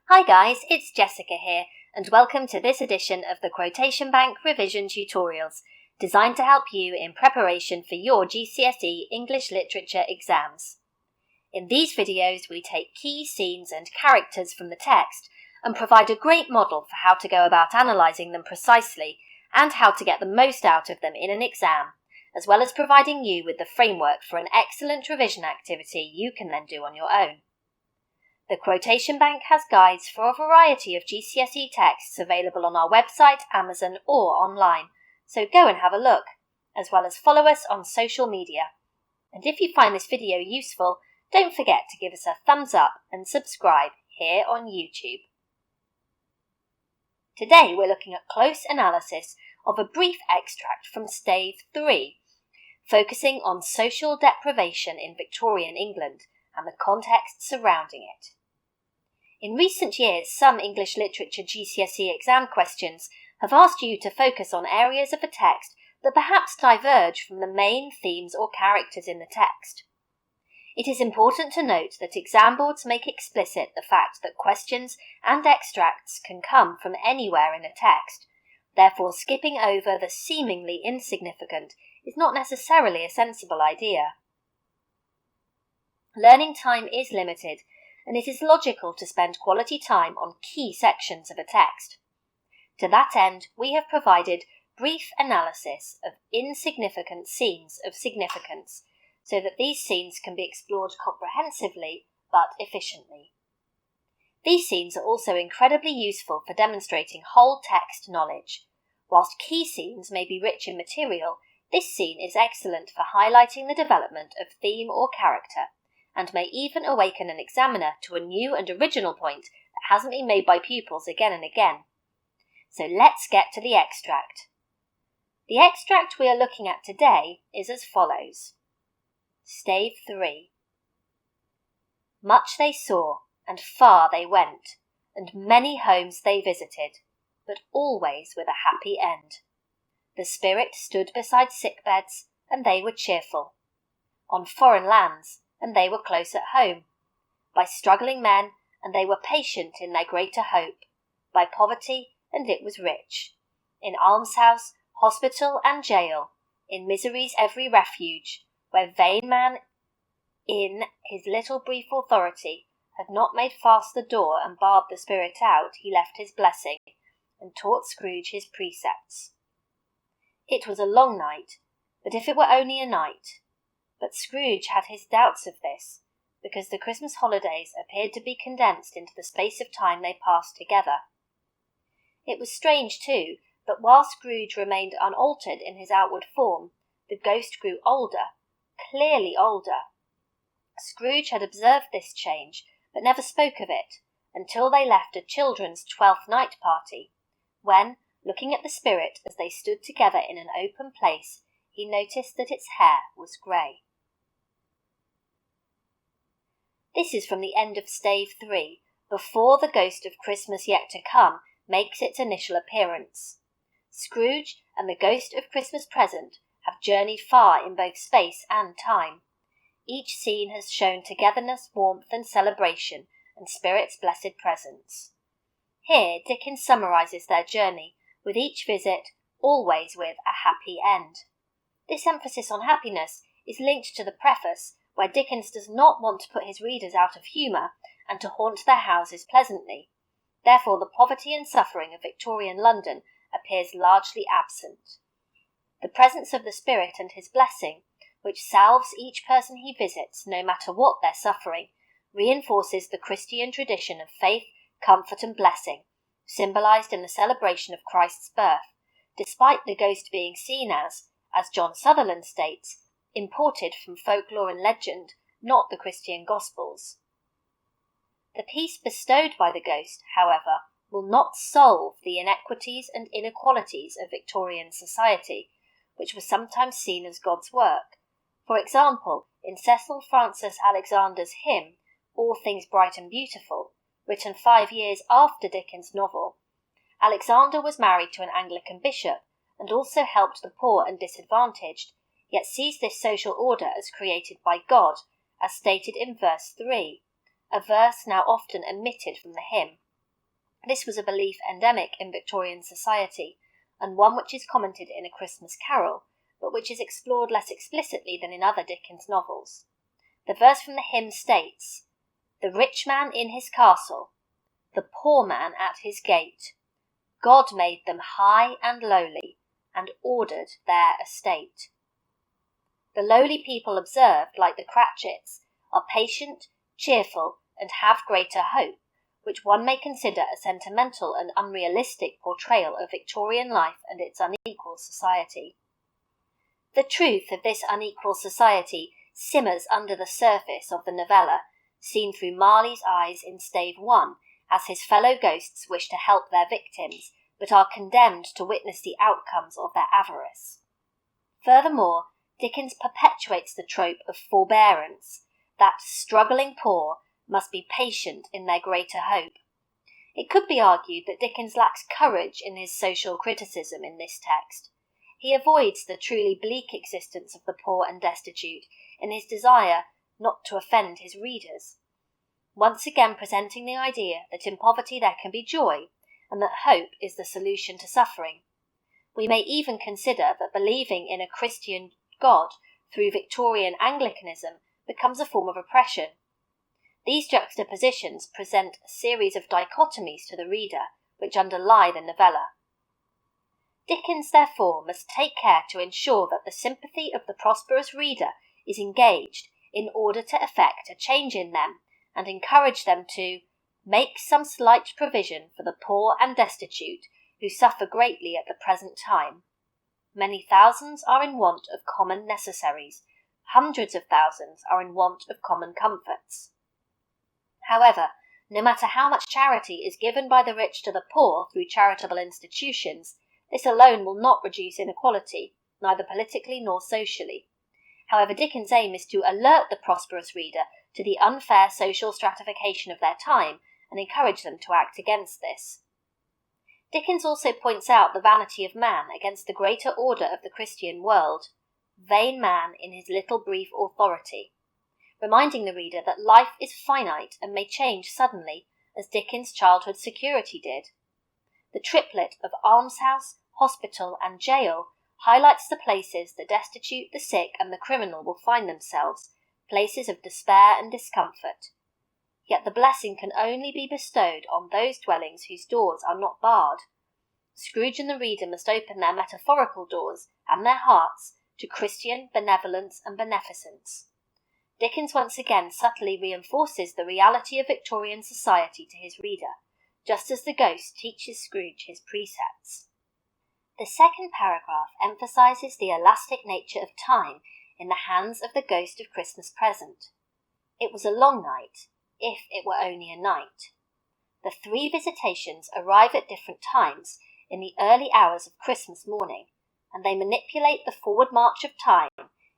Hi guys, it's Jessica here, and welcome to this edition of the Quotation Bank Revision Tutorials, designed to help you in preparation for your GCSE English Literature exams. In these videos, we take key scenes and characters from the text and provide a great model for how to go about analysing them precisely and how to get the most out of them in an exam, as well as providing you with the framework for an excellent revision activity you can then do on your own. The Quotation Bank has guides for a variety of GCSE texts available on our website, Amazon or online, so go and have a look, as well as follow us on social media. And if you find this video useful, don't forget to give us a thumbs up and subscribe here on YouTube. Today we're looking at close analysis of a brief extract from Stave 3, focusing on social deprivation in Victorian England and the context surrounding it. In recent years, some English Literature GCSE exam questions have asked you to focus on areas of a text that perhaps diverge from the main themes or characters in the text. It is important to note that exam boards make explicit the fact that questions and extracts can come from anywhere in a text. Therefore, skipping over the seemingly insignificant is not necessarily a sensible idea. Learning time is limited, and it is logical to spend quality time on key sections of a text. To that end, we have provided brief analysis of insignificant scenes of significance, so that these scenes can be explored comprehensively but efficiently. These scenes are also incredibly useful for demonstrating whole text knowledge. Whilst key scenes may be rich in material, this scene is excellent for highlighting the development of theme or character, and may even awaken an examiner to a new and original point that hasn't been made by pupils again and again. So let's get to the extract. The extract we are looking at today is as follows. Stave 3. Much they saw, and far they went, and many homes they visited, but always with a happy end. The spirit stood beside sick beds, and they were cheerful. On foreign lands, and they were close at home. By struggling men, and they were patient in their greater hope. By poverty, and it was rich. In almshouse, hospital, and jail, in misery's every refuge, where vain man in his little brief authority had not made fast the door and barred the spirit out, he left his blessing, and taught Scrooge his precepts. It was a long night, but if it were only a night. But Scrooge had his doubts of this, because the Christmas holidays appeared to be condensed into the space of time they passed together. It was strange, too, that while Scrooge remained unaltered in his outward form, the ghost grew older, clearly older. Scrooge had observed this change, but never spoke of it, until they left a children's 12th night party, when, looking at the spirit as they stood together in an open place, he noticed that its hair was grey. This is from the end of Stave 3, before the ghost of Christmas yet to come makes its initial appearance. Scrooge and the ghost of Christmas present have journeyed far in both space and time. Each scene has shown togetherness, warmth and celebration, and Spirit's blessed presence. Here Dickens summarises their journey, with each visit always with a happy end. This emphasis on happiness is linked to the preface, where Dickens does not want to put his readers out of humour and to haunt their houses pleasantly. Therefore, the poverty and suffering of Victorian London appears largely absent. The presence of the spirit and his blessing, which salves each person he visits, no matter what their suffering, reinforces the Christian tradition of faith, comfort and blessing, symbolised in the celebration of Christ's birth, despite the ghost being seen as John Sutherland states, imported from folklore and legend, not the Christian Gospels. The peace bestowed by the ghost, however, will not solve the inequities and inequalities of Victorian society, which were sometimes seen as God's work. For example, in Cecil Frances Alexander's hymn, All Things Bright and Beautiful, written 5 years after Dickens' novel, Alexander was married to an Anglican bishop and also helped the poor and disadvantaged, yet sees this social order as created by God, as stated in verse 3, a verse now often omitted from the hymn. This was a belief endemic in Victorian society, and one which is commented in A Christmas Carol, but which is explored less explicitly than in other Dickens novels. The verse from the hymn states, "The rich man in his castle, the poor man at his gate. God made them high and lowly, and ordered their estate." The lowly people observed, like the Cratchits, are patient, cheerful, and have greater hope, which one may consider a sentimental and unrealistic portrayal of Victorian life and its unequal society. The truth of this unequal society simmers under the surface of the novella, seen through Marley's eyes in Stave 1, as his fellow ghosts wish to help their victims, but are condemned to witness the outcomes of their avarice. Furthermore, Dickens perpetuates the trope of forbearance, that struggling poor must be patient in their greater hope. It could be argued that Dickens lacks courage in his social criticism in this text. He avoids the truly bleak existence of the poor and destitute in his desire not to offend his readers, once again presenting the idea that in poverty there can be joy, and that hope is the solution to suffering. We may even consider that believing in a Christian God through Victorian Anglicanism becomes a form of oppression. These juxtapositions present a series of dichotomies to the reader which underlie the novella. Dickens, therefore, must take care to ensure that the sympathy of the prosperous reader is engaged in order to effect a change in them and encourage them to make some slight provision for the poor and destitute who suffer greatly at the present time. Many thousands are in want of common necessaries, hundreds of thousands are in want of common comforts. However, no matter how much charity is given by the rich to the poor through charitable institutions, this alone will not reduce inequality, neither politically nor socially. However, Dickens' aim is to alert the prosperous reader to the unfair social stratification of their time and encourage them to act against this. Dickens also points out the vanity of man against the greater order of the Christian world, vain man in his little brief authority, reminding the reader that life is finite and may change suddenly, as Dickens' childhood security did. The triplet of almshouse, hospital, and jail highlights the places the destitute, the sick, and the criminal will find themselves, places of despair and discomfort. Yet the blessing can only be bestowed on those dwellings whose doors are not barred. Scrooge and the reader must open their metaphorical doors and their hearts to Christian benevolence and beneficence. Dickens once again subtly reinforces the reality of Victorian society to his reader, just as the ghost teaches Scrooge his precepts. The second paragraph emphasises the elastic nature of time in the hands of the ghost of Christmas Present. It was a long night, if it were only a night. The 3 visitations arrive at different times in the early hours of Christmas morning, and they manipulate the forward march of time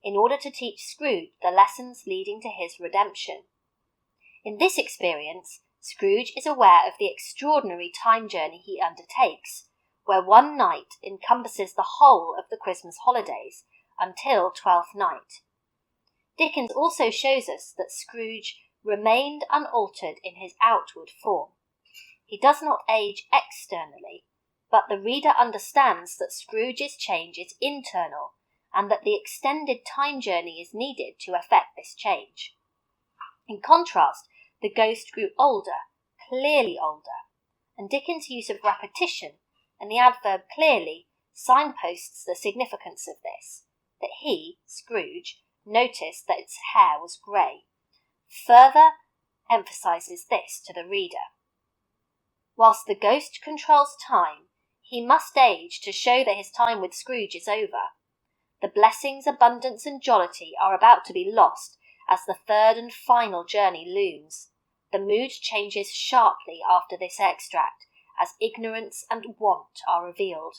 in order to teach Scrooge the lessons leading to his redemption. In this experience, Scrooge is aware of the extraordinary time journey he undertakes, where one night encompasses the whole of the Christmas holidays until Twelfth Night. Dickens also shows us that Scrooge remained unaltered in his outward form. He does not age externally, but the reader understands that Scrooge's change is internal and that the extended time journey is needed to effect this change. In contrast, the ghost grew older, clearly older, and Dickens' use of repetition and the adverb clearly signposts the significance of this, that he, Scrooge, noticed that its hair was grey, further emphasises this to the reader. Whilst the ghost controls time, he must age to show that his time with Scrooge is over. The blessings, abundance, and jollity are about to be lost as the third and final journey looms. The mood changes sharply after this extract, as ignorance and want are revealed.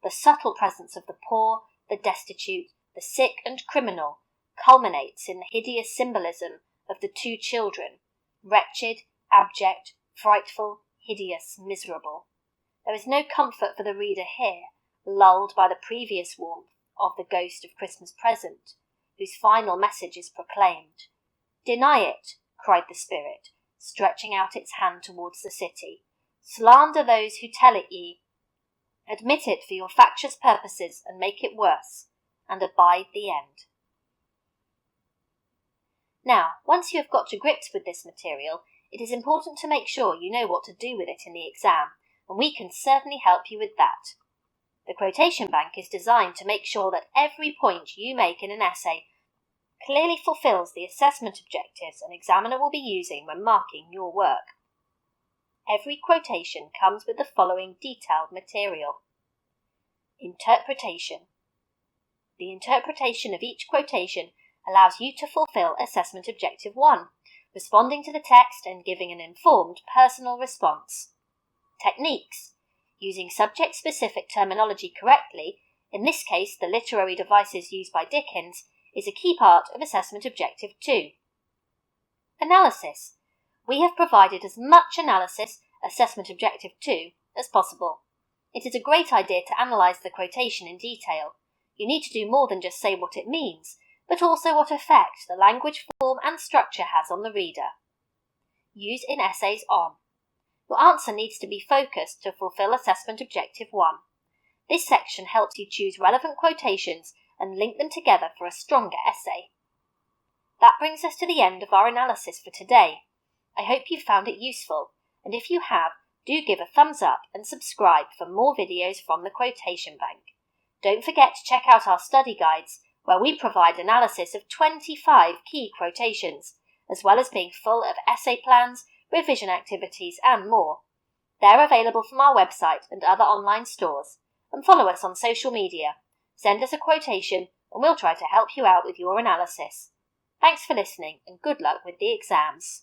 The subtle presence of the poor, the destitute, the sick, and criminal culminates in the hideous symbolism of the 2 children, wretched, abject, frightful, hideous, miserable. There is no comfort for the reader here, lulled by the previous warmth of the ghost of Christmas Present, whose final message is proclaimed. "Deny it," cried the spirit, stretching out its hand towards the city. Slander those who tell it ye. Admit it for your factious purposes and make it worse, and abide the end. Now, once you have got to grips with this material, it is important to make sure you know what to do with it in the exam, and we can certainly help you with that. The quotation bank is designed to make sure that every point you make in an essay clearly fulfills the assessment objectives an examiner will be using when marking your work. Every quotation comes with the following detailed material. Interpretation. The interpretation of each quotation allows you to fulfill Assessment Objective 1, responding to the text and giving an informed personal response. Techniques. Using subject-specific terminology correctly, in this case the literary devices used by Dickens, is a key part of Assessment Objective 2. Analysis. We have provided as much analysis, Assessment Objective 2, as possible. It is a great idea to analyse the quotation in detail. You need to do more than just say what it means, but also what effect the language, form and structure has on the reader. Use in essays on. Your answer needs to be focused to fulfill Assessment Objective 1. This section helps you choose relevant quotations and link them together for a stronger essay. That brings us to the end of our analysis for today. I hope you found it useful, and if you have, do give a thumbs up and subscribe for more videos from the Quotation Bank. Don't forget to check out our study guides, where we provide analysis of 25 key quotations, as well as being full of essay plans, revision activities and more. They're available from our website and other online stores, and follow us on social media. Send us a quotation and we'll try to help you out with your analysis. Thanks for listening and good luck with the exams.